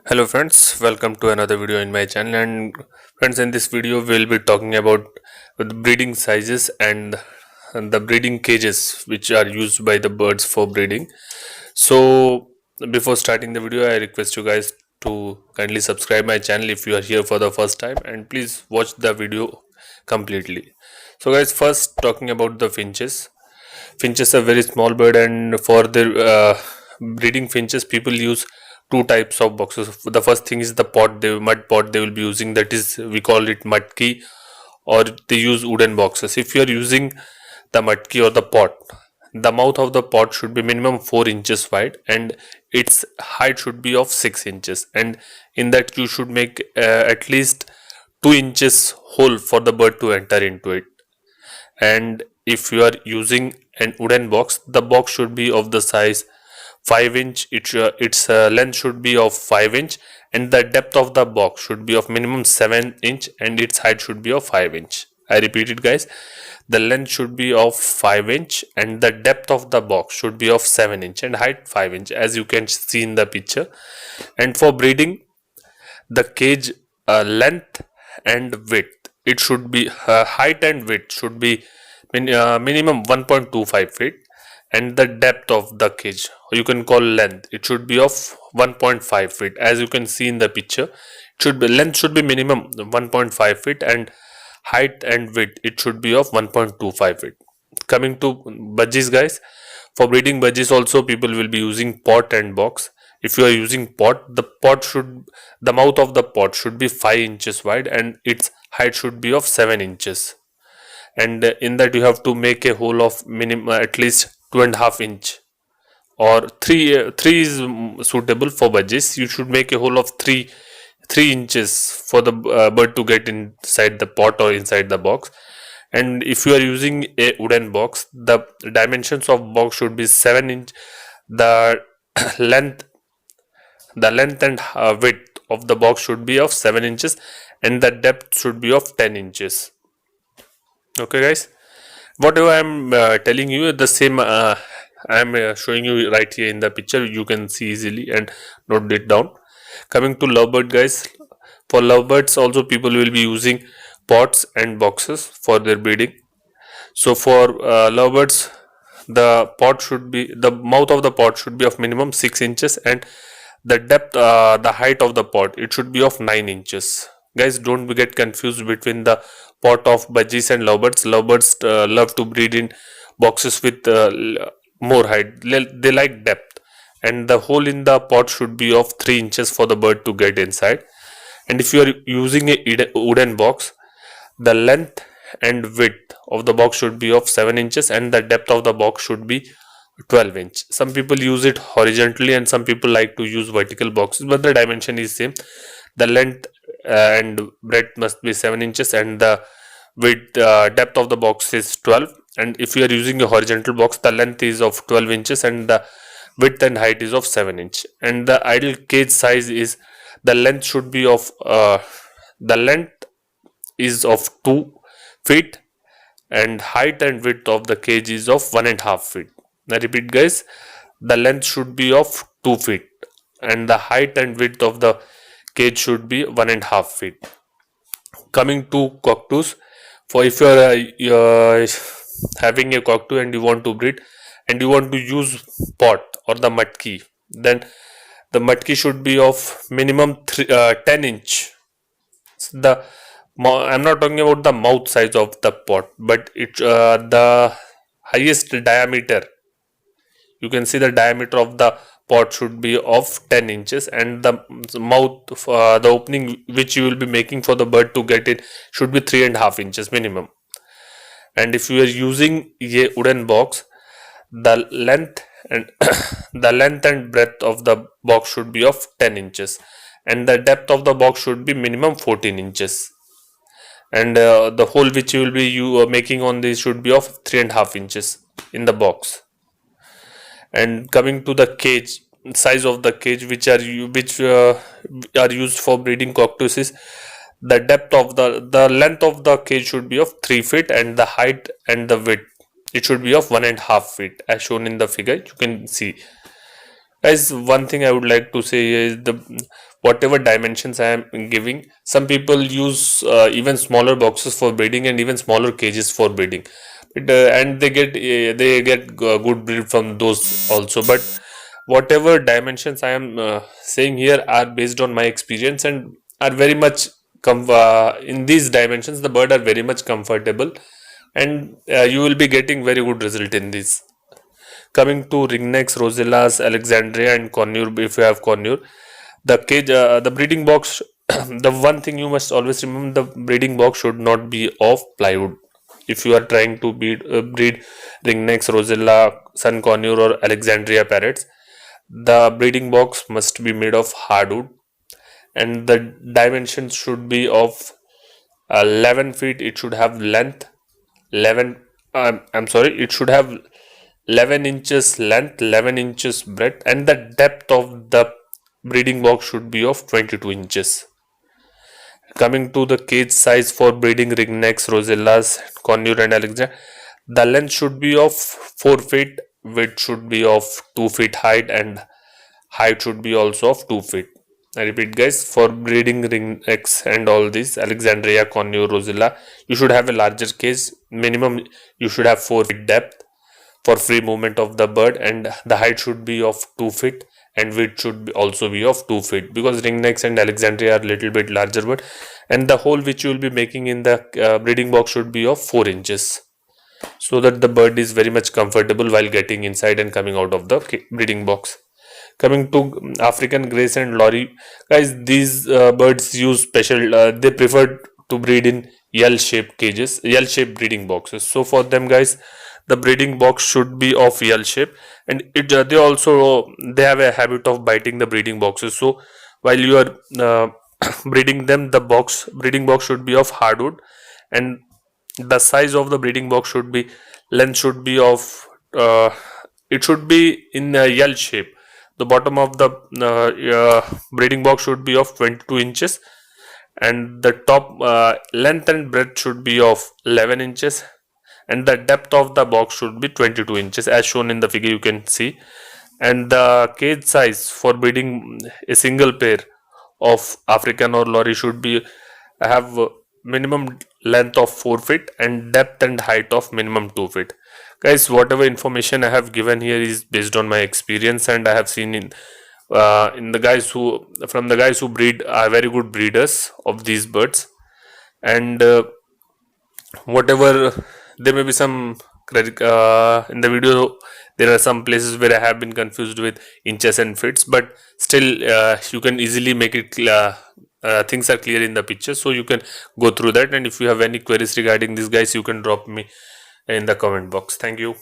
Hello friends, welcome to another video in my channel. And friends, in this video we'll be talking about the breeding sizes and the breeding cages which are used by the birds for breeding. So before starting the video, I request you guys to kindly subscribe my channel if you are here for the first time, and please watch the video completely. So guys, first talking about the finches. Finches are very small bird, and for their breeding finches, people use two types of boxes. The first thing is the pot, the mud pot they will be using. That is, we call it mudki, or they use wooden boxes. If you are using the mudki or the pot, the mouth of the pot should be minimum 4 inches wide, and its height should be of 6 inches. And in that, you should make at least 2 inches hole for the bird to enter into it. And if you are using an wooden box, the box should be of the size 5 inch. Its length should be of 5 inch, and the depth of the box should be of minimum 7 inch, and its height should be of 5 inch. I repeat it guys, the length should be of 5 inch and the depth of the box should be of 7 inch and height 5 inch, as you can see in the picture. And for breeding, the cage length and width, it should be height and width should be minimum 1.25 feet, and the depth of the cage, or you can call length, it should be of 1.5 feet. As you can see in the picture, it should be length should be minimum 1.5 feet, and height and width it should be of 1.25 feet. Coming to budgies guys, for breeding budgies also people will be using pot and box. If you are using pot, the mouth of the pot should be 5 inches wide, and its height should be of 7 inches. And in that you have to make a hole of minimum at least 2.5 inch, or 3 is suitable for budgies. You should make a hole of 3 inches for the bird to get inside the pot or inside the box. And if you are using a wooden box, the dimensions of box should be 7 inch. The length and width of the box should be of 7 inches, and the depth should be of 10 inches. Okay guys, whatever I am telling you, the same I am showing you right here in the picture. You can see easily and note it down. Coming to lovebird guys, for lovebirds also people will be using pots and boxes for their breeding. So for lovebirds, the mouth of the pot should be of minimum 6 inches, and the depth, the height of the pot, it should be of 9 inches. Guys, don't get confused between the pot of budgies and lovebirds. Lovebirds love to breed in boxes with more height. They like depth, and the hole in the pot should be of 3 inches for the bird to get inside. And if you are using a wooden box, the length and width of the box should be of 7 inches, and the depth of the box should be 12 inch. Some people use it horizontally and some people like to use vertical boxes, but the dimension is same. The length and breadth must be 7 inches, and the width, depth of the box is 12. And if you are using a horizontal box, the length is of 12 inches and the width and height is of 7 inch. And the ideal cage size is, the length should be of the length is of 2 feet, and height and width of the cage is of 1.5 feet. I repeat guys, the length should be of 2 feet and the height and width of the cage should be 1.5 feet. Coming to cockatoos, for if you are having a cockatoo and you want to breed and you want to use pot or the mudki, then the mudki should be of minimum 10 inch. I'm not talking about the mouth size of the pot, but the highest diameter, you can see the diameter of the pot should be of 10 inches, and the mouth, the opening which you will be making for the bird to get in, should be 3.5 inches minimum. And if you are using a wooden box, the length and the length and breadth of the box should be of 10 inches, and the depth of the box should be minimum 14 inches, and the hole which you will be making on this should be of 3.5 inches in the box. And coming to the cage, size of the cage which are used for breeding cockatoos is, the depth of the length of the cage should be of 3 feet, and the height and the width, it should be of 1.5 feet, as shown in the figure. You can see. Guys, one thing I would like to say is, whatever dimensions I am giving. Some people use even smaller boxes for breeding and even smaller cages for breeding, and they get good breed from those also. But whatever dimensions I am saying here are based on my experience and are very much in these dimensions. The bird are very much comfortable, and you will be getting very good result in this. Coming to ringnecks, rosellas, Alexandria, and cornure, if you have cornure, the cage, the breeding box. The one thing you must always remember: the breeding box should not be of plywood. If you are trying to breed ringnecks, rosella, sun cornure, or Alexandria parrots, the breeding box must be made of hardwood, and the dimensions should be of 11 feet. It should have length 11. I'm sorry. It should have 11 inches length, 11 inches breadth, and the depth of the breeding box should be of 22 inches. Coming to the cage size for breeding ringnecks, rosellas, cornure, and Alexandria, the length should be of 4 feet, width should be of 2 feet height, and height should be also of 2 feet. I repeat, guys, for breeding ringnecks and all these Alexandria, cornure, rosella, you should have a larger cage. Minimum you should have 4 feet depth for free movement of the bird, and the height should be of 2 feet and width should also be of 2 feet, because ringnecks and Alexandria are little bit larger bird, and the hole which you will be making in the breeding box should be of 4 inches, so that the bird is very much comfortable while getting inside and coming out of the breeding box. Coming to African Greys and Lorry, guys, these birds use special. They prefer to breed in L-shaped cages, L-shaped breeding boxes. So for them, guys, the breeding box should be of L shape, and they have a habit of biting the breeding boxes. So while you are breeding them, the breeding box should be of hardwood, and the size of the breeding box should be length should be of it should be in a L shape. The bottom of the breeding box should be of 22 inches, and the top length and breadth should be of 11 inches, and the depth of the box should be 22 inches as shown in the figure you can see. And the cage size for breeding a single pair of African or Lorry should be have minimum length of 4 feet and depth and height of minimum 2 feet. Guys, whatever information I have given here is based on my experience, and I have seen in the guys who breed are very good breeders of these birds. And whatever there may be some in the video, there are some places where I have been confused with inches and fits, but still you can easily make it things are clear in the picture, so you can go through that. And if you have any queries regarding this, guys, you can drop me in the comment box. Thank you.